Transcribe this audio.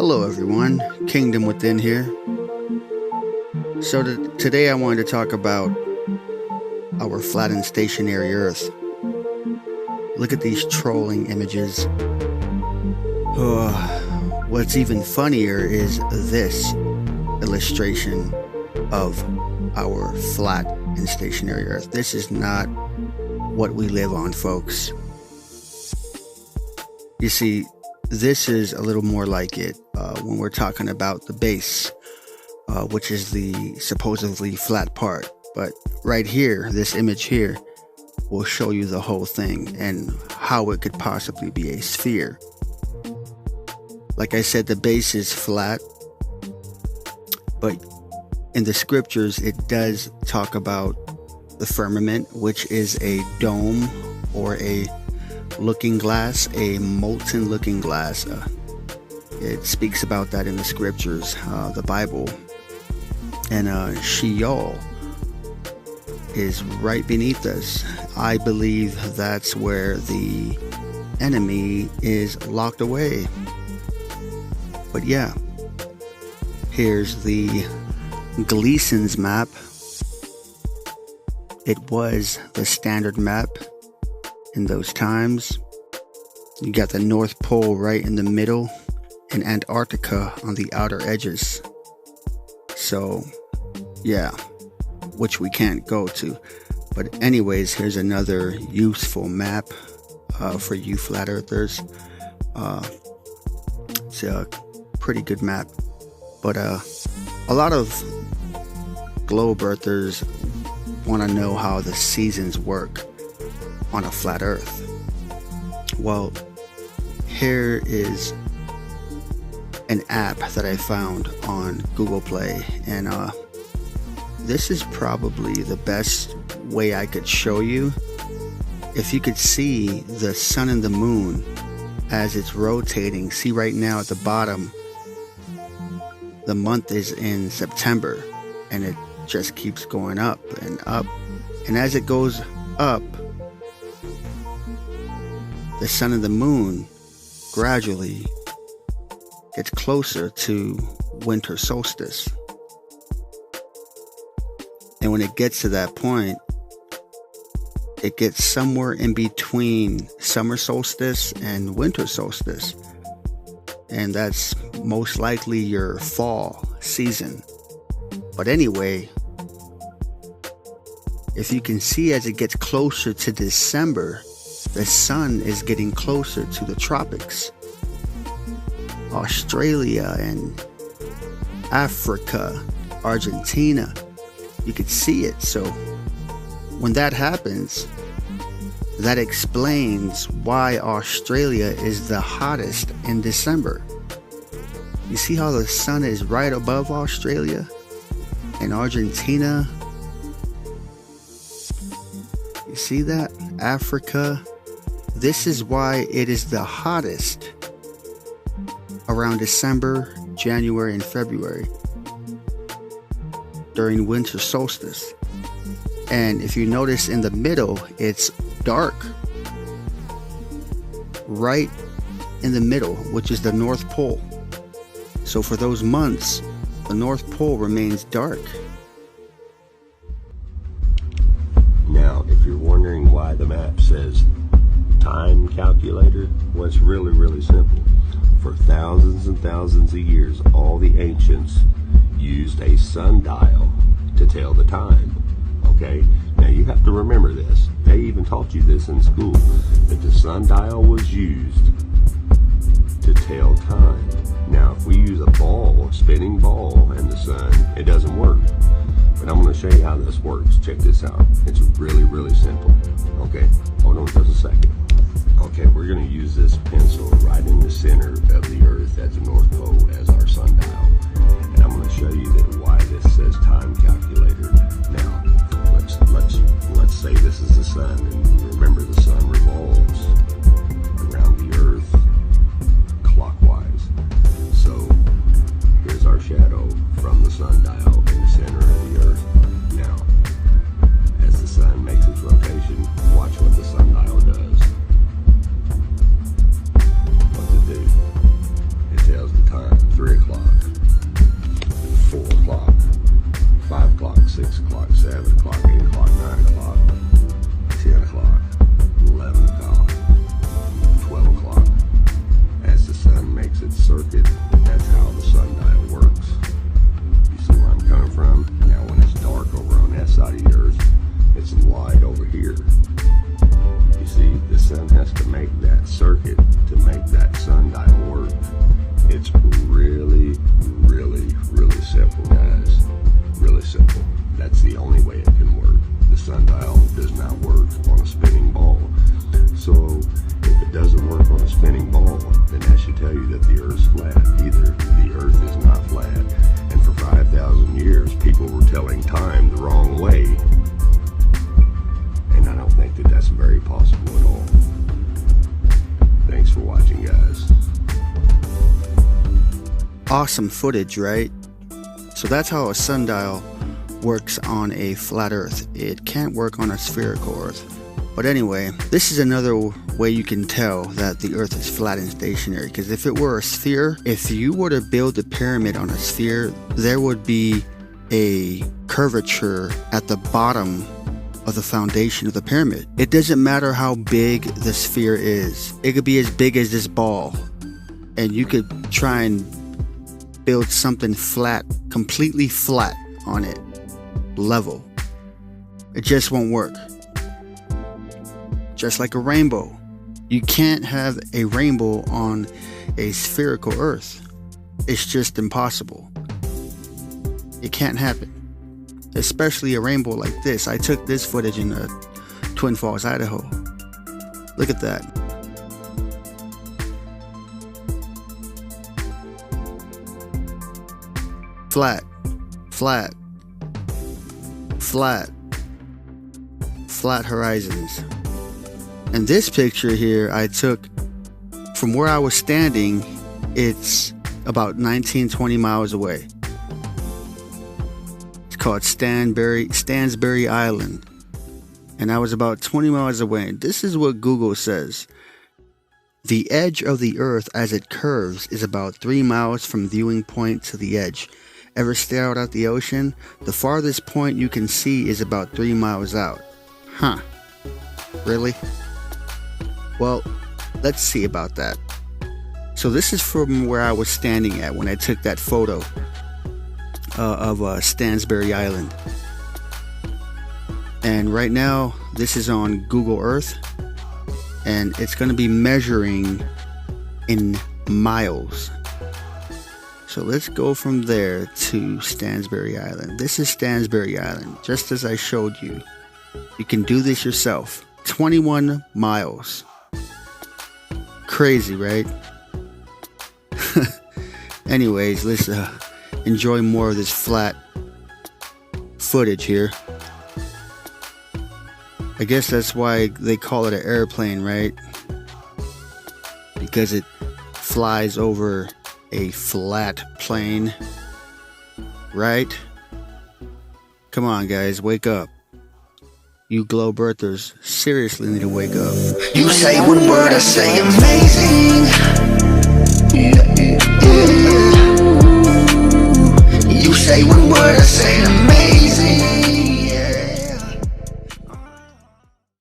Hello everyone, Kingdom Within here. So today I wanted to talk about our flat and stationary Earth. Look at these trolling images. What's even funnier is this illustration of our flat and stationary Earth. This is not what we live on, folks. You see, this is a little more like it when we're talking about the base, which is the supposedly flat part. But right here, this image here will show you the whole thing and how it could possibly be a sphere. Like I said, the base is flat, but in the scriptures, it does talk about the firmament, which is a dome or a looking glass, a molten looking glass. It speaks about that in the scriptures, the Bible. And Sheol is right beneath us. I believe that's where the enemy is locked away. But yeah, here's the Gleason's map. It was the standard map in those times. You got the North Pole right in the middle and Antarctica on the outer edges. So yeah, which we can't go to. But anyways, here's another useful map for you flat earthers. It's a pretty good map. But a lot of globe earthers want to know how the seasons work on a flat earth. Well, here is an app that I found on Google Play, and this is probably the best way I could show you. If you could see the sun and the moon as it's rotating, see right now at the bottom, the month is in September, and it just keeps going up and up, and as it goes up, the sun and the moon gradually gets closer to winter solstice. And when it gets to that point, it gets somewhere in between summer solstice and winter solstice. And that's most likely your fall season. But anyway, if you can see as it gets closer to December, the sun is getting closer to the tropics. Australia and Africa, Argentina, you could see it. So when that happens, that explains why Australia is the hottest in December. You see how the sun is right above Australia and Argentina? You see that? Africa. This is why it is the hottest around December, January, and February during winter solstice. And if you notice in the middle, it's dark. Right in the middle, which is the North Pole. So for those months, the North Pole remains dark. Now, if you're wondering why the map says time calculator, well, it's really simple. For thousands and thousands of years, all the ancients used a sundial to tell the time. Okay? Now you have to remember this. They even taught you this in school, that the sundial was used to tell time. Now, if we use a ball, a spinning ball, and the sun, it doesn't work. But I'm going to show you how this works. Check this out. It's really simple. Okay? Hold on just a second. Okay, we're going to use this pencil right in the center of the Earth as the North Pole as our sundial. And I'm going to show you that why this says time calculator. Now, let's say this is the sun, and remember the sun revolves around the Earth clockwise. So here's our shadow from the sundial in the center of the Earth. Now, as the sun makes its rotation, watch what the sundial does. What's it do? It tells the time. the Earth. It's light over here. You see, the sun has to make that circuit to make that sundial work. It's really, really, really simple, guys. Really simple. That's the only way it can work. The sundial does not work on a spinning ball. So if it doesn't work on a spinning ball, then that should tell you that the Earth's flat. Either the Earth is not flat, and for 5,000 years people were telling time the wrong way. And I don't think that that's very possible at all. Thanks for watching, guys. Awesome footage, right? So that's how a sundial works on a flat Earth. It can't work on a spherical Earth. But anyway, this is another way you can tell that the Earth is flat and stationary, because if it were a sphere, if you were to build a pyramid on a sphere, there would be a curvature at the bottom of the foundation of the pyramid. It doesn't matter how big the sphere is. It could be as big as this ball, and you could try and build something flat, completely flat on it, level. It just won't work. Just like a rainbow. You can't have a rainbow on a spherical Earth. It's just impossible. It can't happen. Especially a rainbow like this. I took this footage in Twin Falls, Idaho. Look at that. Flat, flat, flat, flat horizons. And this picture here I took from where I was standing. It's about 19-20 miles away. It's called Stansbury Island. And I was about 20 miles away. And this is what Google says. The edge of the Earth as it curves is about 3 miles from viewing point to the edge. Ever stare out at the ocean? The farthest point you can see is about 3 miles out. Huh. Really? Well, let's see about that. So this is from where I was standing at when I took that photo of Stansbury Island. And right now, this is on Google Earth. And it's going to be measuring in miles. So let's go from there to Stansbury Island. This is Stansbury Island, just as I showed you. You can do this yourself. 21 miles. Crazy, right? Anyways, let's enjoy more of this flat footage here. I guess that's why they call it an airplane, right? Because it flies over a flat plane, right? Come on, guys, wake up. You globe earthers seriously need to wake up. You say one word, I say amazing. Yeah. You say one word, I say amazing.